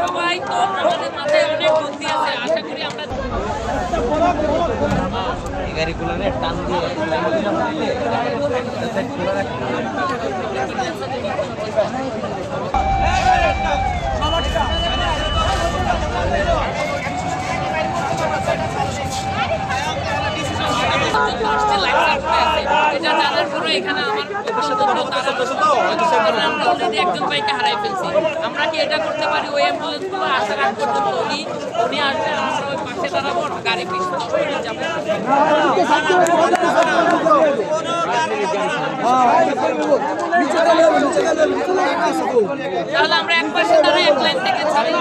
সবাই তো আমাদের মাথায় অনেক বুদ্ধি আছে, আশা করি আমরা গাড়িগুলো টান দিয়ে এটা জানার পরে এখানে আমার আমরা অলরেডি একজন ভাইকে হারাই ফেলছি। আমরা কি এটা করতে পারি ওই অ্যাম্বুলেন্সগুলো আসার আগ পর্যন্ত উনি আসবেন, আমরা ওই পাশে দাঁড়াবো, গাড়ি পিছনে যাবো। তাহলে আমরা এক পাশে দাঁড়াই, এক লাইন থেকে ছাড়ি।